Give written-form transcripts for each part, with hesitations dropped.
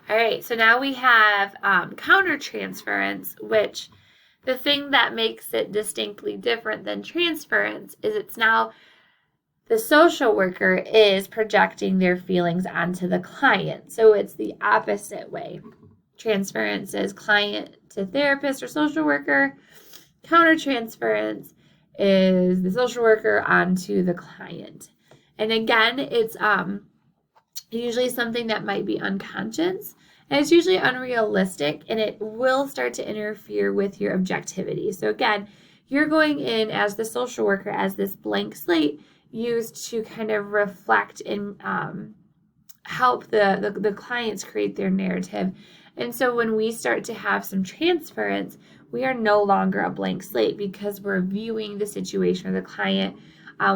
All right, so now we have countertransference, which the thing that makes it distinctly different than transference is it's now the social worker is projecting their feelings onto the client. So it's the opposite way. Transference is client to therapist or social worker. Countertransference is the social worker onto the client. And again, it's usually something that might be unconscious, and it's usually unrealistic, and it will start to interfere with your objectivity. So again, you're going in as the social worker as this blank slate used to kind of reflect and help the clients create their narrative. And so when we start to have some transference, we are no longer a blank slate because we're viewing the situation or the client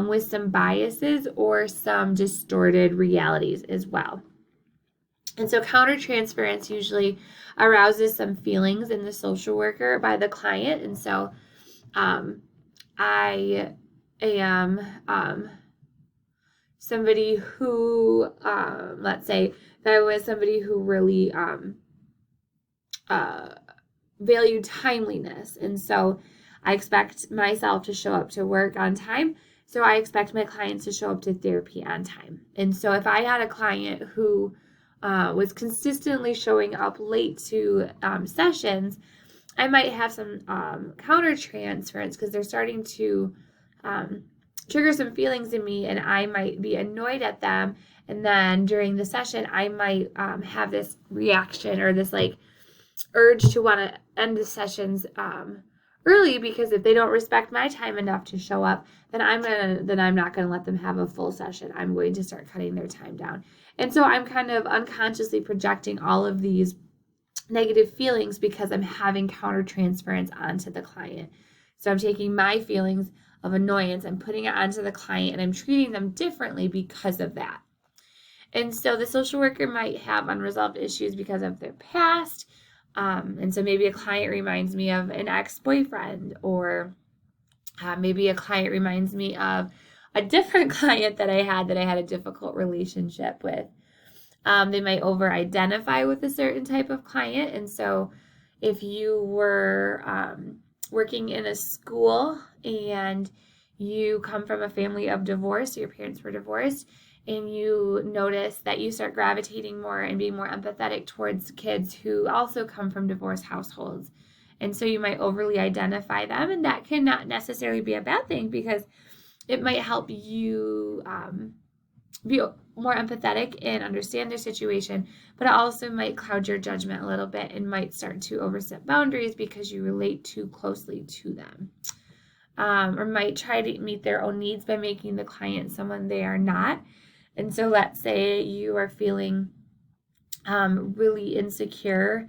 with some biases or some distorted realities as well. And so countertransference usually arouses some feelings in the social worker by the client. And so I am somebody who, let's say, that I was somebody who really valued timeliness. And so I expect myself to show up to work on time. So I expect my clients to show up to therapy on time. And so if I had a client who was consistently showing up late to sessions, I might have some countertransference because they're starting to trigger some feelings in me, and I might be annoyed at them. And then during the session, I might have this reaction or this like urge to want to end the sessions early, because if they don't respect my time enough to show up, then I'm not gonna let them have a full session. I'm going to start cutting their time down. And so I'm kind of unconsciously projecting all of these negative feelings because I'm having countertransference onto the client. So I'm taking my feelings of annoyance, I'm putting it onto the client, and I'm treating them differently because of that. And so the social worker might have unresolved issues because of their past. And so maybe a client reminds me of an ex-boyfriend, or maybe a client reminds me of a different client that I had a difficult relationship with. They might over-identify with a certain type of client. And so if you were working in a school and you come from a family of divorce, your parents were divorced, and you notice that you start gravitating more and being more empathetic towards kids who also come from divorced households. And so you might overly identify them, and that can not necessarily be a bad thing because it might help you be more empathetic and understand their situation, but it also might cloud your judgment a little bit and might start to overstep boundaries because you relate too closely to them. Or might try to meet their own needs by making the client someone they are not. And so let's say you are feeling really insecure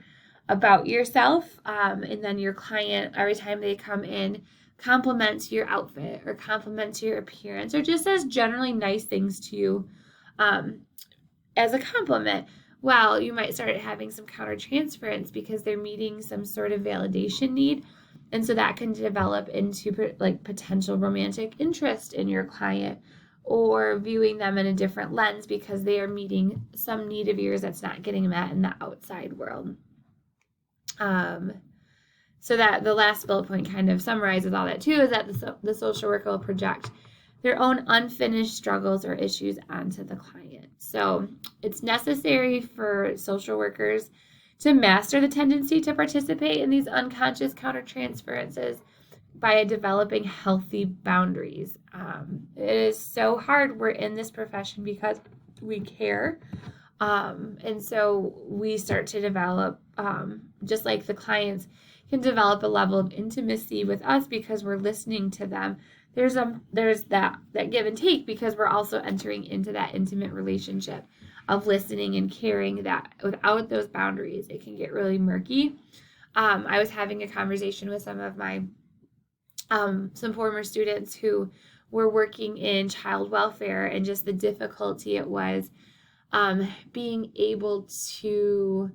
about yourself, and then your client, every time they come in, compliments your outfit or compliments your appearance or just says generally nice things to you as a compliment. Well, you might start having some countertransference because they're meeting some sort of validation need. And so that can develop into like potential romantic interest in your client, or viewing them in a different lens because they are meeting some need of yours that's not getting met in the outside world. So that the last bullet point kind of summarizes all that too, is that the social worker will project their own unfinished struggles or issues onto the client. So it's necessary for social workers to master the tendency to participate in these unconscious countertransferences by developing healthy boundaries. It is so hard. We're in this profession because we care. And so we start to develop, just like the clients can develop a level of intimacy with us because we're listening to them. There's that give and take because we're also entering into that intimate relationship of listening and caring, that without those boundaries, it can get really murky. I was having a conversation with some of my some former students who were working in child welfare, and just the difficulty it was being able to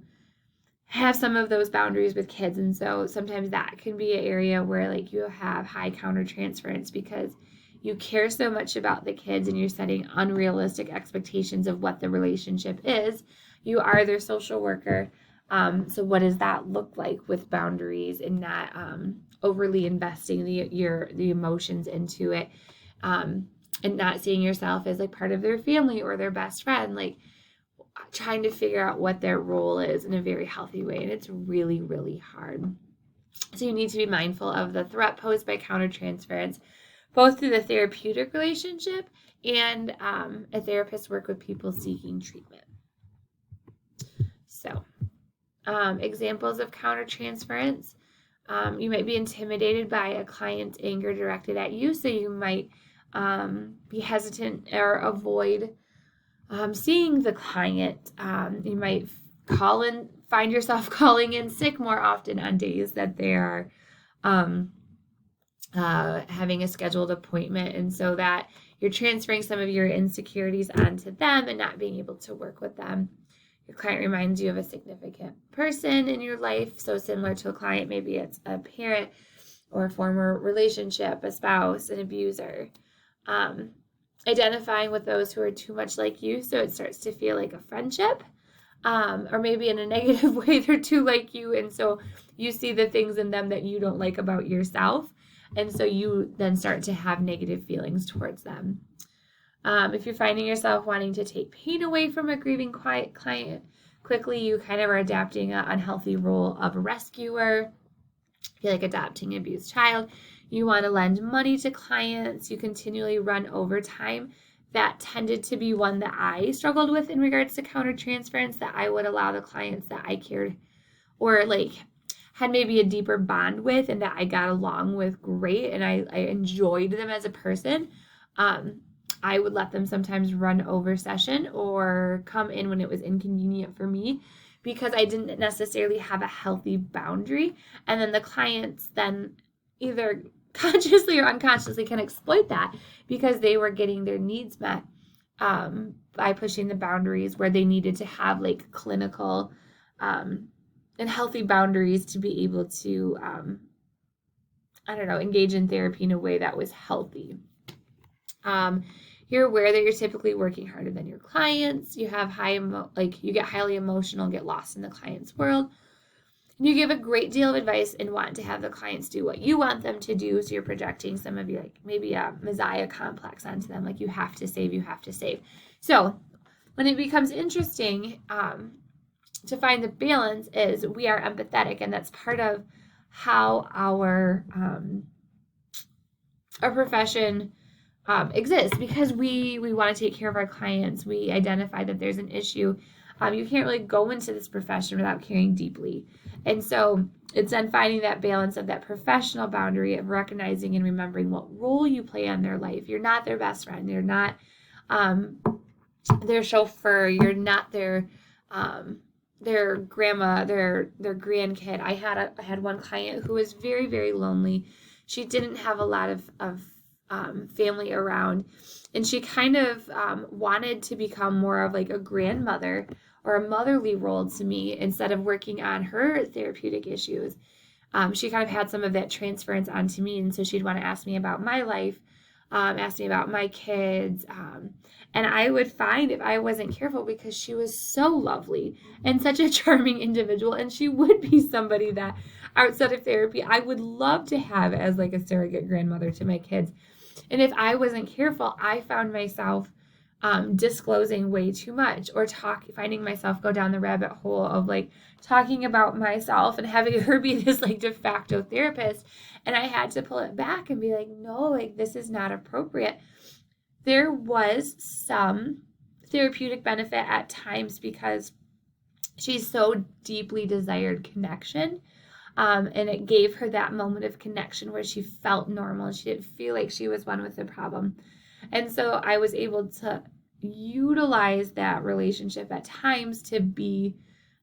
have some of those boundaries with kids. And so sometimes that can be an area where like you have high countertransference because you care so much about the kids and you're setting unrealistic expectations of what the relationship is. You are their social worker. So what does that look like with boundaries and not overly investing the emotions into it, and not seeing yourself as like part of their family or their best friend, like trying to figure out what their role is in a very healthy way. And it's really, really hard. So you need to be mindful of the threat posed by countertransference, both through the therapeutic relationship and a therapist work with people seeking treatment. So examples of countertransference. You might be intimidated by a client's anger directed at you, so you might be hesitant or avoid seeing the client. You might find yourself calling in sick more often on days that they are having a scheduled appointment, and so that you're transferring some of your insecurities onto them and not being able to work with them. Your client reminds you of a significant person in your life, so similar to a client, maybe it's a parent or a former relationship, a spouse, an abuser. Identifying with those who are too much like you, so it starts to feel like a friendship, or maybe in a negative way, they're too like you, and so you see the things in them that you don't like about yourself, and so you then start to have negative feelings towards them. If you're finding yourself wanting to take pain away from a grieving client quickly, you kind of are adapting an unhealthy role of a rescuer. I feel like adopting an abused child. You want to lend money to clients. You continually run overtime. That tended to be one that I struggled with in regards to countertransference, that I would allow the clients that I cared or like had maybe a deeper bond with and that I got along with great and I enjoyed them as a person. I would let them sometimes run over session or come in when it was inconvenient for me because I didn't necessarily have a healthy boundary. And then the clients then either consciously or unconsciously can exploit that because they were getting their needs met by pushing the boundaries where they needed to have like clinical and healthy boundaries to be able to, engage in therapy in a way that was healthy. You're aware that you're typically working harder than your clients. You have you get highly emotional, get lost in the client's world. And you give a great deal of advice and want to have the clients do what you want them to do. So you're projecting some of your maybe a Messiah complex onto them, like you have to save, you have to save. So when it becomes interesting to find the balance is we are empathetic, and that's part of how our profession exists, because we want to take care of our clients. We identify that there's an issue. You can't really go into this profession without caring deeply. And so it's then finding that balance of that professional boundary of recognizing and remembering what role you play in their life. You're not their best friend. You're not their chauffeur. You're not their grandma, their grandkid. I had one client who was very, very lonely. She didn't have a lot of family around, and she kind of wanted to become more of like a grandmother or a motherly role to me instead of working on her therapeutic issues. She kind of had some of that transference onto me, and so she'd want to ask me about my life, ask me about my kids, and I would find if I wasn't careful, because she was so lovely and such a charming individual, and she would be somebody that outside of therapy I would love to have as like a surrogate grandmother to my kids. And if I wasn't careful, I found myself disclosing way too much, or finding myself go down the rabbit hole of like talking about myself and having her be this like de facto therapist. And I had to pull it back and be like, no, like this is not appropriate. There was some therapeutic benefit at times because she so deeply desired connection. And it gave her that moment of connection where she felt normal. She didn't feel like she was one with the problem. And so I was able to utilize that relationship at times to be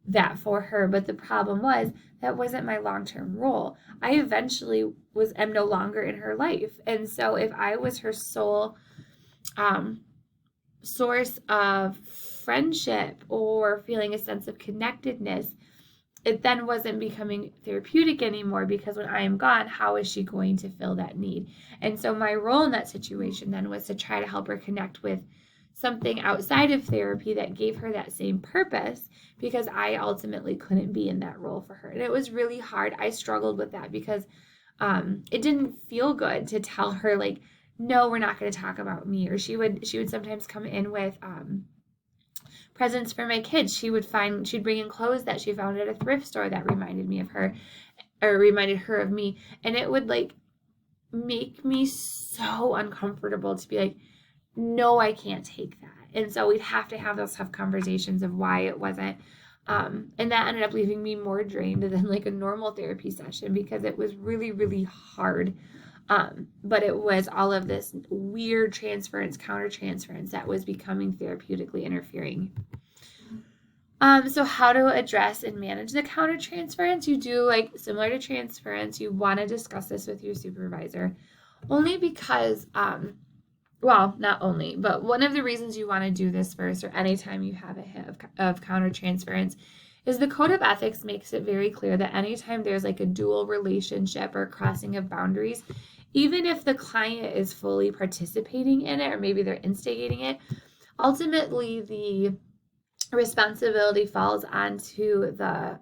that for her. But the problem was that wasn't my long-term role. I eventually am no longer in her life. And so if I was her sole source of friendship or feeling a sense of connectedness, it then wasn't becoming therapeutic anymore, because when I am gone, how is she going to fill that need? And so my role in that situation then was to try to help her connect with something outside of therapy that gave her that same purpose, because I ultimately couldn't be in that role for her. And it was really hard. I struggled with that because it didn't feel good to tell her, like, no, we're not going to talk about me. Or she would sometimes come in with presents for my kids. She'd bring in clothes that she found at a thrift store that reminded me of her, or reminded her of me. And it would like make me so uncomfortable to be like, no, I can't take that. And so we'd have to have those tough conversations of why it wasn't. And that ended up leaving me more drained than like a normal therapy session, because it was really, really hard. But it was all of this weird countertransference that was becoming therapeutically interfering. So how to address and manage the countertransference? You do, like, similar to transference, you want to discuss this with your supervisor, only because, well, not only, but one of the reasons you want to do this first, or anytime you have a hit of countertransference, is the code of ethics makes it very clear that anytime there's like a dual relationship or crossing of boundaries, even if the client is fully participating in it, or maybe they're instigating it, ultimately the responsibility falls onto the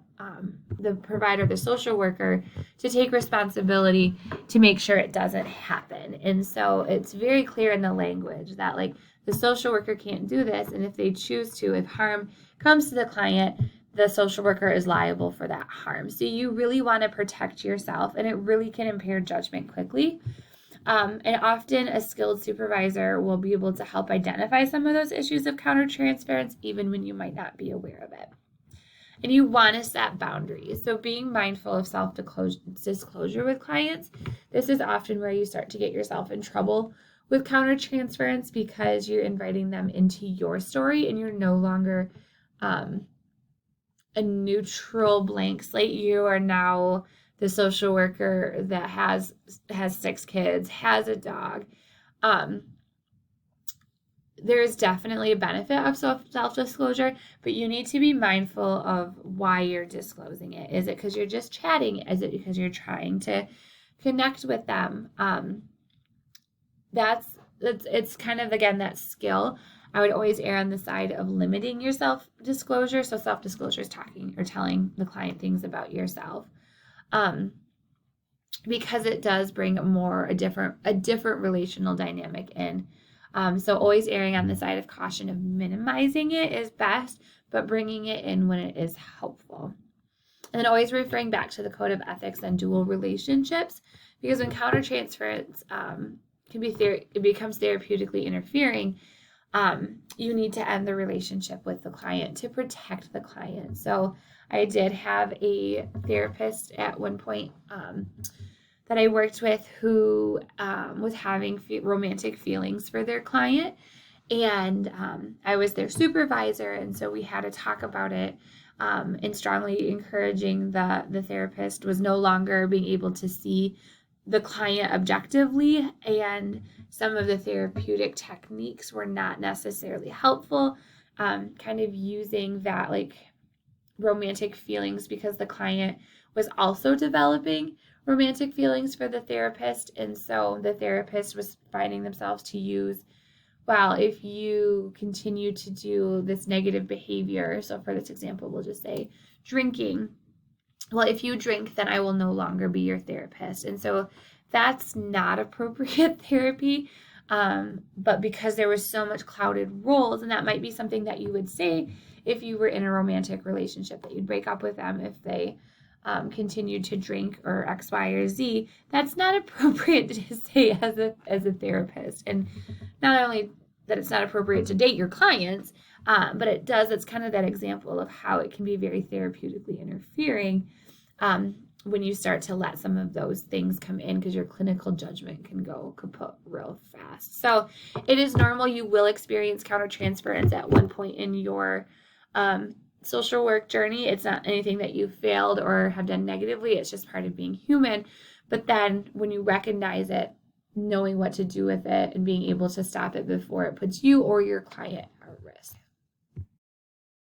provider, the social worker, to take responsibility to make sure it doesn't happen. And so it's very clear in the language that, like, the social worker can't do this, and if they choose to, if harm comes to the client, the social worker is liable for that harm. So you really want to protect yourself, and it really can impair judgment quickly. And often a skilled supervisor will be able to help identify some of those issues of countertransference, even when you might not be aware of it. And you want to set boundaries. So being mindful of self-disclosure with clients, this is often where you start to get yourself in trouble with countertransference, because you're inviting them into your story and you're no longer a neutral blank slate. You are now the social worker that has 6 kids, has a dog. There is definitely a benefit of self-disclosure, but you need to be mindful of why you're disclosing it. Is it because you're just chatting? Is it because you're trying to connect with them? It's kind of, again, that skill. I would always err on the side of limiting your self-disclosure. So self-disclosure is talking or telling the client things about yourself. Because it does bring a different relational dynamic in. So always erring on the side of caution of minimizing it is best, but bringing it in when it is helpful. And then always referring back to the code of ethics and dual relationships, because when countertransference it becomes therapeutically interfering, you need to end the relationship with the client to protect the client. So I did have a therapist at one point that I worked with who was having romantic feelings for their client, and I was their supervisor, and so we had to talk about it, and strongly encouraging the therapist was no longer being able to see the client objectively, and some of the therapeutic techniques were not necessarily helpful, kind of using that, like, romantic feelings because the client was also developing romantic feelings for the therapist. And so the therapist was finding themselves to use, well, if you continue to do this negative behavior, so for this example, we'll just say drinking. Well, if you drink, then I will no longer be your therapist. And so that's not appropriate therapy. But because there was so much clouded roles, and that might be something that you would say if you were in a romantic relationship, that you'd break up with them if they continued to drink or X, Y, or Z. That's not appropriate to say as a therapist. And not only that it's not appropriate to date your clients, but it's kind of that example of how it can be very therapeutically interfering when you start to let some of those things come in, because your clinical judgment can go kaput real fast. So it is normal. You will experience countertransference at one point in your social work journey. It's not anything that you failed or have done negatively. It's just part of being human. But then when you recognize it, knowing what to do with it and being able to stop it before it puts you or your client at risk.